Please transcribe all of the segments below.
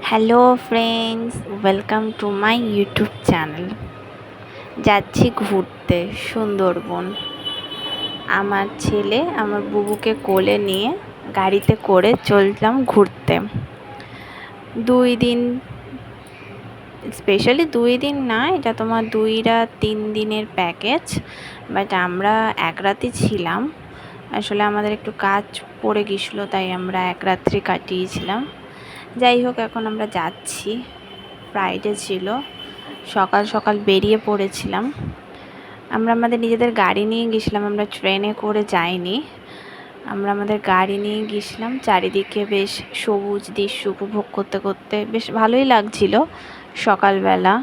Hello friends, welcome to my YouTube channel. যাচ্ছি ঘুরতে সুন্দরবন। আমার ছেলে আমার বুবুকে কোলে নিয়ে গাড়িতে করে চললাম ঘুরতে। 2 দিন, স্পেশালি 2 দিন না, এটা তোমার 2 রাত 3 দিনের প্যাকেজ। বাট আমরা এক রাতই ছিলাম। আসলে আমাদের একটু কাজ পড়ে গেছিলো, তাই আমরা এক রাত্রি কাটিয়েছিলাম। যাই হোক, এখন আমরা যাচ্ছি। ফ্রাইডে ছিল, সকাল সকাল বেরিয়ে পড়েছিলাম। আমরা আমাদের নিজেদের গাড়ি নিয়ে গেছিলাম, আমরা ট্রেনে করে যাইনি। আমরা আমাদের গাড়ি নিয়ে গেছিলাম। চারিদিকে বেশ সবুজ দৃশ্য উপভোগ করতে করতে বেশ ভালোই লাগছিল সকালবেলা।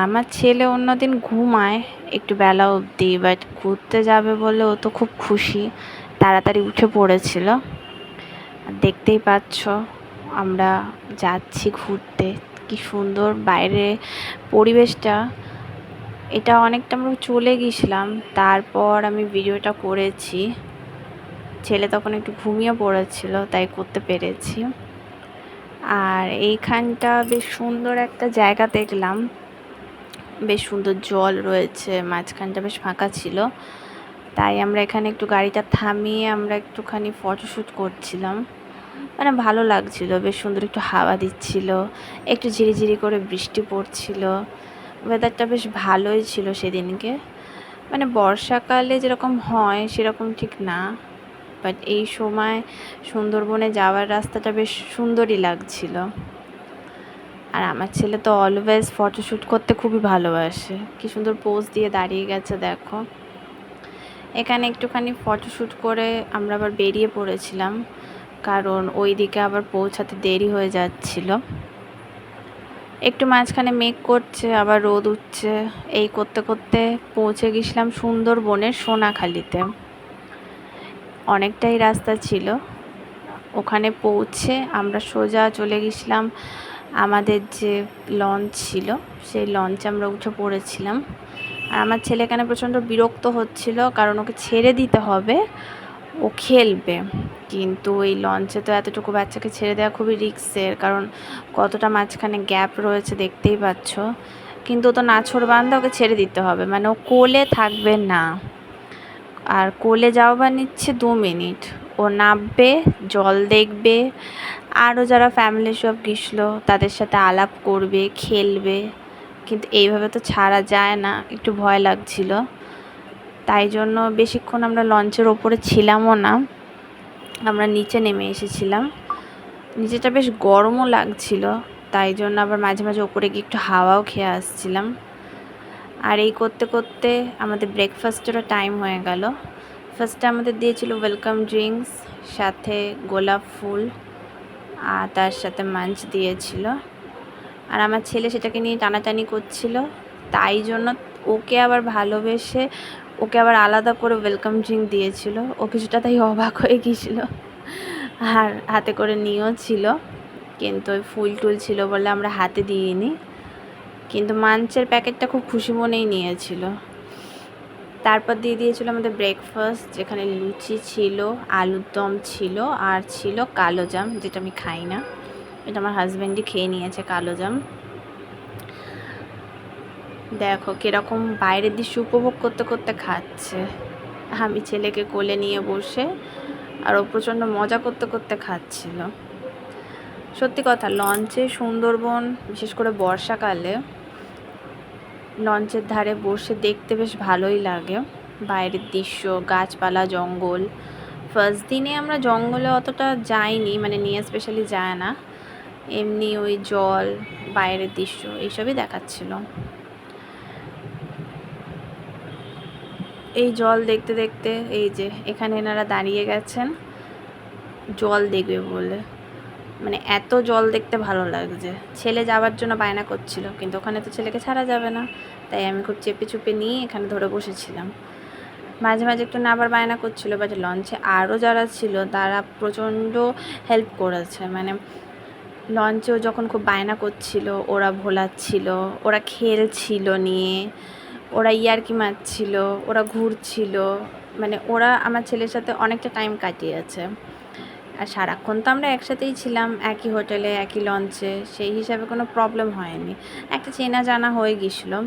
আমার ছেলে অন্যদিন ঘুমায় একটু বেলা অবধি, বাট ঘুরতে যাবে বলে ও তো খুব খুশি, তাড়াতাড়ি উঠে পড়েছিল। দেখতেই পাচ্ছ আমরা যাচ্ছি ঘুরতে, কি সুন্দর বাইরে পরিবেশটা। এটা অনেকটা আমরা চলে গেছিলাম, তারপর আমি ভিডিওটা করেছি। ছেলে তখন একটু ঘুমিয়ে পড়েছিল, তাই করতে পেরেছি। আর এইখানটা বেশ সুন্দর একটা জায়গা দেখলাম, বেশ সুন্দর জল রয়েছে, মাঝখানটা বেশ ফাঁকা ছিল, তাই আমরা এখানে একটু গাড়িটা থামিয়ে আমরা একটুখানি ফটোশ্যুট করছিলাম। মানে ভালো লাগছিল, বেশ সুন্দর একটু হাওয়া দিচ্ছিল, একটু ঝিরিঝিরি করে বৃষ্টি পড়ছিল। ওয়েদারটা বেশ ভালোই ছিল সেদিনকে। মানে বর্ষাকালে যেরকম হয় সেরকম ঠিক না, বাট এই সময় সুন্দরবনে যাওয়ার রাস্তাটা বেশ সুন্দরই লাগছিল। আর আমার ছেলে তো অলওয়েজ ফটোশ্যুট করতে খুবই ভালোবাসে। কি সুন্দর পোজ দিয়ে দাঁড়িয়ে গেছে দেখো। এখানে একটুখানি ফটোশ্যুট করে আমরা আবার বেরিয়ে পড়েছিলাম, কারণ ওই দিকে আবার পৌঁছাতে দেরি হয়ে যাচ্ছিল। একটু মাঝখানে মেঘ করছে, আবার রোদ উঠছে, এই করতে করতে পৌঁছে গেছিলাম সুন্দরবনের সোনাখালিতে। অনেকটাই রাস্তা ছিল। ওখানে পৌঁছে আমরা সোজা চলে গেছিলাম আমাদের যে লঞ্চ ছিল, সেই লঞ্চে আমরা উঠে পড়েছিলাম। আর আমার ছেলে এখানে প্রচণ্ড বিরক্ত হচ্ছিল, কারণ ওকে ছেড়ে দিতে হবে, ও খেলবে। কিন্তু এই লঞ্চে তো এতটুকু বাচ্চাকে ছেড়ে দেওয়া খুবই রিস্কের, কারণ কতটা মাঝখানে গ্যাপ রয়েছে দেখতেই পাচ্ছ। কিন্তু ও তো নাছোড়বান্দা, ওকে ছেড়ে দিতে হবে, মানে ও কোলে থাকবে না। আর কোলে যাওয়াবার নিচ্ছে 2 মিনিট, ও নামবে, জল দেখবে, আরও যারা ফ্যামিলি সব গেছিলো তাদের সাথে আলাপ করবে, খেলবে। কিন্তু এইভাবে তো ছাড়া যায় না, একটু ভয় লাগছিল। তাই জন্য বেশিক্ষণ আমরা লঞ্চের ওপরে ছিলামও না, আমরা নিচে নেমে এসেছিলাম। নিচেটা বেশ গরমও লাগছিল, তাই জন্য আবার মাঝে মাঝে ওপরে গিয়ে একটু হাওয়াও খেয়ে আসছিলাম। আর এই করতে করতে আমাদের ব্রেকফাস্টেরও টাইম হয়ে গেল। ফার্স্টে আমাদের দিয়েছিল ওয়েলকাম ড্রিঙ্কস, সাথে গোলাপ ফুল, আর তার সাথে মাঞ্চ দিয়েছিল। আর আমার ছেলে সেটাকে নিয়ে টানাটানি করছিল, তাই জন্য ওকে আবার ভালোবেসে ওকে আবার আলাদা করে ওয়েলকাম ড্রিঙ্ক দিয়েছিল। ও কিছুটা তাই অবাক হয়ে গিয়েছিল, আর হাতে করে নিয়েও ছিল, কিন্তু ওই ফুল টুল ছিল বলে আমরা হাতে দিইনি। কিন্তু মাঞ্চের প্যাকেটটা খুব খুশি মনেই নিয়েছিল। তারপর দিয়ে দিয়েছিল আমাদের ব্রেকফাস্ট, যেখানে লুচি ছিল, আলুর দম ছিল, আর ছিল কালো জাম, যেটা আমি খাই না, এটা আমার হাজব্যান্ডই খেয়ে নিয়েছে কালো জাম। দেখো কীরকম বাইরের দৃশ্য উপভোগ করতে করতে খাচ্ছে। আমি ছেলেকে কোলে নিয়ে বসে, আর ও প্রচণ্ড মজা করতে করতে খাচ্ছিল। সত্যি কথা, লঞ্চে সুন্দরবন, বিশেষ করে বর্ষাকালে লঞ্চের ধারে বসে দেখতে বেশ ভালোই লাগে। বাইরের দৃশ্য, গাছপালা, জঙ্গল। ফার্স্ট দিনে আমরা জঙ্গলে অতটা যাইনি, মানে নিয়ে স্পেশালি যায় না, এমনি ওই জল, বাইরের দৃশ্য এইসবই দেখাচ্ছিল। এই জল দেখতে দেখতে এই যে এখানে এনারা দাঁড়িয়ে গেছেন জল দেখবে বলে। মানে এত জল দেখতে ভালো লাগছে। ছেলে যাওয়ার জন্য বায়না করছিল, কিন্তু ওখানে তো ছেলেকে ছাড়া যাবে না, তাই আমি খুব চেপে চুপে নিয়ে এখানে ধরে বসেছিলাম। মাঝে মাঝে একটু নাবার বায়না করছিল, বাট লঞ্চে আরও যারা ছিল তারা প্রচণ্ড হেল্প করেছে। মানে লঞ্চেও যখন খুব বায়না করছিল, ওরা ভোলাচ্ছিল, ওরা খেলছিল নিয়ে, ওরা ইয়ার্কি মারছিল, ওরা ঘুরছিল। মানে ওরা আমার ছেলের সাথে অনেকটা টাইম কাটিয়েছে। আর সারাক্ষণ তো আমরা একসাথেই ছিলাম, একই হোটেলে, একই লঞ্চে, সেই হিসাবে কোনো প্রবলেম হয়নি। একটা চেনা জানা হয়ে গিয়েছিলো।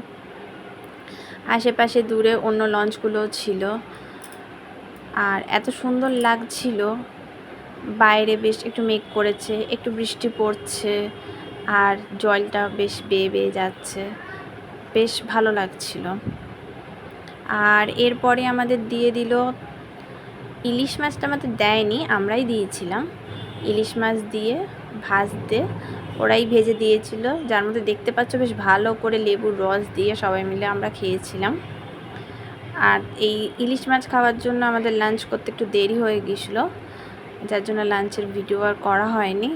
আশেপাশে দূরে অন্য লঞ্চগুলোও ছিল। আর এত সুন্দর লাগছিল, বাইরে বেশ একটু মেঘ করেছে, একটু বৃষ্টি পড়ছে, আর জলটা বেশ বেয়ে বেয়ে যাচ্ছে, বেশ ভালো লাগছিল। আর এরপরে আমাদের দিয়ে দিল ইলিশ মাছটা, আমাদের দেয়নি, আমরাই দিয়েছিলাম। ইলিশ মাছ দিয়ে ভাজতে ওরাই ভেজে দিয়েছিল, যার মধ্যে দেখতে পাচ্ছ বেশ ভালো করে লেবুর রস দিয়ে সবাই মিলে আমরা খেয়েছিলাম। আর এই ইলিশ মাছ খাওয়ার জন্য আমাদের লাঞ্চ করতে একটু দেরি হয়ে গিয়েছিলো, যার জন্য লাঞ্চের ভিডিও আর করা হয়নি।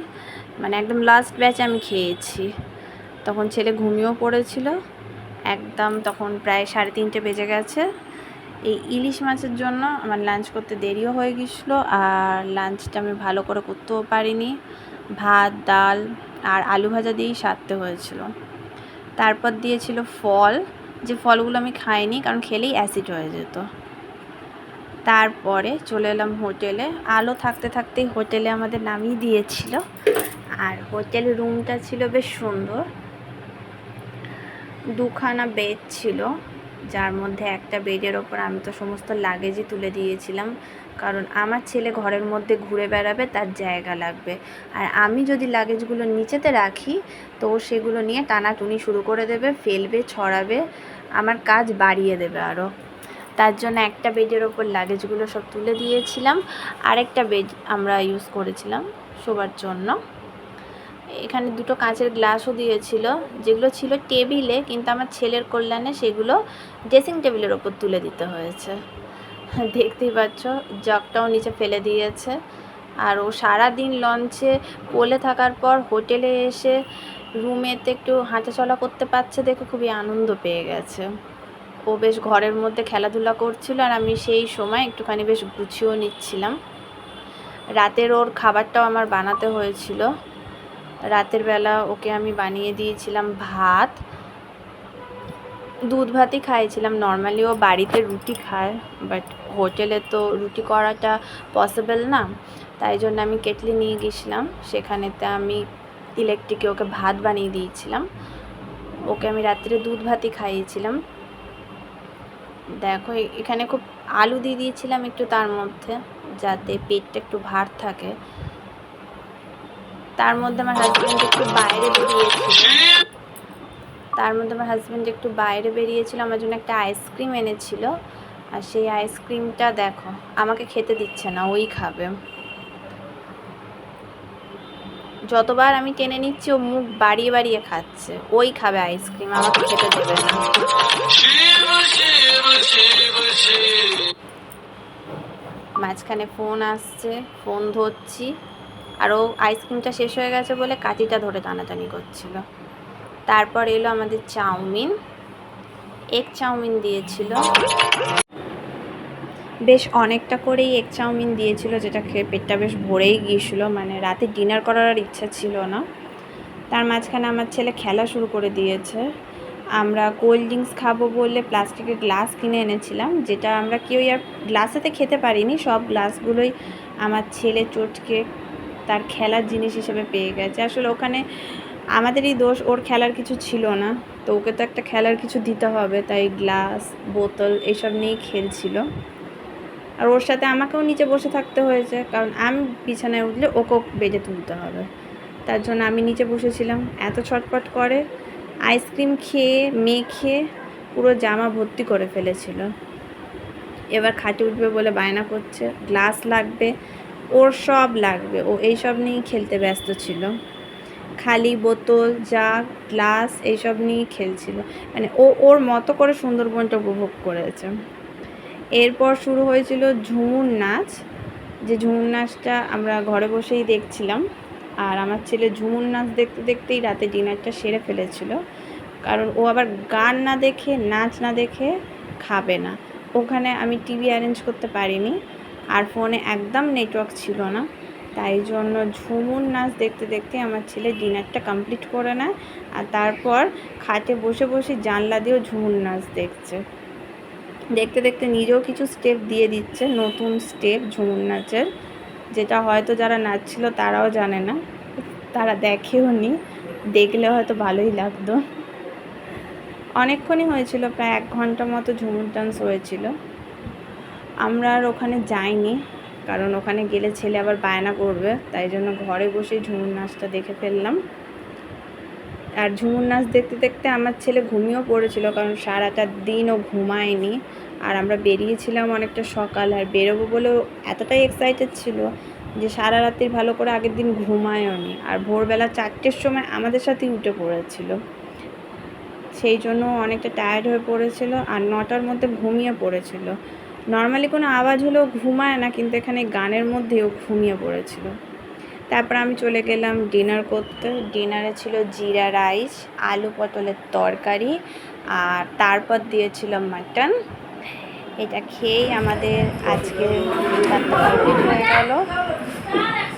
মানে একদম লাস্ট ব্যাচে আমি খেয়েছি, তখন ছেলে ঘুমিয়েও পড়েছিল একদম, তখন প্রায় 3:30 বেজে গেছে। এই ইলিশ মাছের জন্য আমার লাঞ্চ করতে দেরিও হয়ে গিয়েছিলো, আর লাঞ্চটা আমি ভালো করে করতেও পারিনি। ভাত, ডাল আর আলু ভাজা দিয়েই সারতে হয়েছিল। তারপর দিয়েছিল ফল, যে ফলগুলো আমি খাইনি, কারণ খেলেই অ্যাসিড হয়ে যেত। তারপরে চলে এলাম হোটেলে। আলো থাকতে থাকতেই হোটেলে আমাদের নামিয়ে দিয়েছিল। আর হোটেল রুমটা ছিল বেশ সুন্দর, 2খানা বেড ছিল, যার মধ্যে একটা বেডের ওপর আমি তো সমস্ত লাগেজই তুলে দিয়েছিলাম, কারণ আমার ছেলে ঘরের মধ্যে ঘুরে বেড়াবে, তার জায়গা লাগবে। আর আমি যদি লাগেজগুলো নিচেতে রাখি তো সেগুলো নিয়ে টানাটুনি শুরু করে দেবে, ফেলবে, ছড়াবে, আমার কাজ বাড়িয়ে দেবে আরও। তার জন্য একটা বেডের ওপর লাগেজগুলো সব তুলে দিয়েছিলাম, আরেকটা বেড আমরা ইউজ করেছিলাম শোবার জন্য। এখানে 2টো কাঁচের গ্লাসও দিয়েছিল, যেগুলো ছিল টেবিলে, কিন্তু আমার ছেলের কল্যাণে সেগুলো ড্রেসিং টেবিলের ওপর তুলে দিতে হয়েছে। দেখতেই পাচ্ছ, জগটাও নিচে ফেলে দিয়েছে। আর ও সারাদিন লঞ্চে কোলে থাকার পর হোটেলে এসে রুমেতে একটু হাঁটাচলা করতে পারছে দেখে খুবই আনন্দ পেয়ে গেছে। ও বেশ ঘরের মধ্যে খেলাধুলা করছিল, আর আমি সেই সময় একটুখানি বেশ গুছিয়েও নিচ্ছিলাম। রাতের ওর খাবারটাও আমার বানাতে হয়েছিল। রাতের বেলা ওকে আমি বানিয়ে দিয়েছিলাম ভাত, দুধ ভাতই খাইয়েছিলাম। নর্মালি ও বাড়িতে রুটি খায়, বাট হোটেলে তো রুটি করাটা পসিবল না, তাই জন্য আমি কেটলি নিয়ে গেছিলাম, সেখানেতে আমি ইলেকট্রিকে ওকে ভাত বানিয়ে দিয়েছিলাম। ওকে আমি রাত্রে দুধ ভাতই খাইয়েছিলাম। দেখো এখানে খুব আলু দিয়ে দিয়েছিলাম একটু তার মধ্যে, যাতে পেটটা একটু ভার থাকে। তার মধ্যে আমার হাজব্যান্ড একটু বাইরে বেরিয়েছিল, আমার জন্য একটা আইসক্রিম এনেছিল। আর সেই আইসক্রিমটা দেখো আমাকে খেতে দিচ্ছে না, ওই খাবে। যতবার আমি টেনে নিচ্ছি ও মুখ বাড়িয়ে বাড়িয়ে খাচ্ছে, ওই খাবে আইসক্রিম, আমাকে খেতে দেবে না। মাঝখানে ফোন আসছে, ফোন ধরছি, আর ও আইসক্রিমটা শেষ হয়ে গেছে বলে কাঠিটা ধরে টানাটানি করছিল। তারপর এলো আমাদের চাউমিন, এগ চাউমিন দিয়েছিল, বেশ অনেকটা করেই এগ চাউমিন দিয়েছিল, যেটা খেয়ে পেটটা বেশ ভরেই গিয়েছিলো, মানে রাতে ডিনার করার আর ইচ্ছা ছিল না। তার মাঝখানে আমার ছেলে খেলা শুরু করে দিয়েছে। আমরা কোল্ড ড্রিঙ্কস খাবো বলে প্লাস্টিকের গ্লাস কিনে এনেছিলাম, যেটা আমরা কেউই আর গ্লাসেতে খেতে পারিনি, সব গ্লাসগুলোই আমার ছেলে চটকে তার খেলার জিনিস হিসেবে পেয়ে গেছে। আসলে ওখানে আমাদেরই দোষ, ওর খেলার কিছু ছিল না, তো ওকে তো একটা খেলার কিছু দিতে হবে, তাই গ্লাস, বোতল এইসব নিয়েই খেলছিল। আর ওর সাথে আমাকেও নিচে বসে থাকতে হয়েছে, কারণ আমি বিছানায় উঠলে ওকেও বেডে তুলতে হবে, তার জন্য আমি নিচে বসেছিলাম। এত ছটপট করে, আইসক্রিম খেয়ে মেখে পুরো জামা ভর্তি করে ফেলেছিল। এবার খাটে উঠবে বলে বায়না করছে, গ্লাস লাগবে, ওর সব লাগবে, ও এইসব নিয়েই খেলতে ব্যস্ত ছিল। খালি বোতল, জাগ, গ্লাস এইসব নিয়েই খেলছিল, মানে ও ওর মতো করে সুন্দরবনটা উপভোগ করেছে। এরপর শুরু হয়েছিল ঝুমুর নাচ, যে ঝুমুর নাচটা আমরা ঘরে বসেই দেখছিলাম। আর আমার ছেলে ঝুমুর নাচ দেখতে দেখতেই রাতে ডিনারটা সেরে ফেলেছিল, কারণ ও আবার গান না দেখে, নাচ না দেখে খাবে না। ওখানে আমি টিভি অ্যারেঞ্জ করতে পারিনি, আর ফোনে একদম নেটওয়ার্ক ছিল না, তাই জন্য ঝুমুর নাচ দেখতে দেখতে আমার ছেলে ডিনারটা কমপ্লিট করে নেয়। আর তারপর খাটে বসে বসে জানলা দিয়েও ঝুমুর নাচ দেখছে। দেখতে দেখতে নিজেও কিছু স্টেপ দিয়ে দিচ্ছে, নতুন স্টেপ ঝুমুর নাচের, যেটা হয়তো যারা নাচছিল তারাও জানে না, তারা দেখেও নি, দেখলে হয়তো ভালোই লাগতো। অনেকক্ষণই হয়েছিল, প্রায় 1 ঘন্টা মতো ঝুমুর ডান্স হয়েছিল। আমরা আর ওখানে যাইনি, কারণ ওখানে গেলে ছেলে আবার বায়না করবে, তাই জন্য ঘরে বসেই ঝুমুর নাচটা দেখে ফেললাম। আর ঝুমুর নাচ দেখতে দেখতে আমার ছেলে ঘুমিয়েও পড়েছিল, কারণ সারাটা দিন ও ঘুমায়নি। আর আমরা বেরিয়েছিলাম অনেকটা সকাল, আর বেরোবো বলেও এতটাই এক্সাইটেড ছিল যে সারা রাত্রি ভালো করে আগের দিন ঘুমায়ও নি, আর ভোরবেলা 4টের সময় আমাদের সাথেই উঠে পড়েছিল। সেই জন্য অনেকটা টায়ার্ড হয়ে পড়েছিল, আর 9টার মধ্যে ঘুমিয়ে পড়েছিল। নর্মালি কোনো আওয়াজ হলেও ঘুমায় না, কিন্তু এখানে গানের মধ্যেও ঘুমিয়ে পড়েছিল। তারপর আমি চলে গেলাম ডিনার করতে। ডিনারে ছিল জিরা রাইস, আলু পটলের তরকারি, আর তারপর দিয়েছিল মাটন। এটা খেয়েই আমাদের আজকে রাতটা কমপ্লিট হয়ে গেল।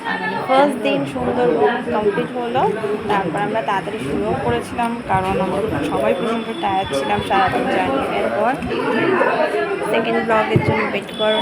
মানে ফার্স্ট দিন সুন্দরবন কমপ্লিট হলো। তারপর আমরা তাড়াতাড়ি শুরুও করেছিলাম, কারণ আমরা সবাই প্রচণ্ড টায়ার্ড ছিলাম সারাদিন জার্নির পর। সেকেন্ড ব্লগের জন্য ওয়েট করো।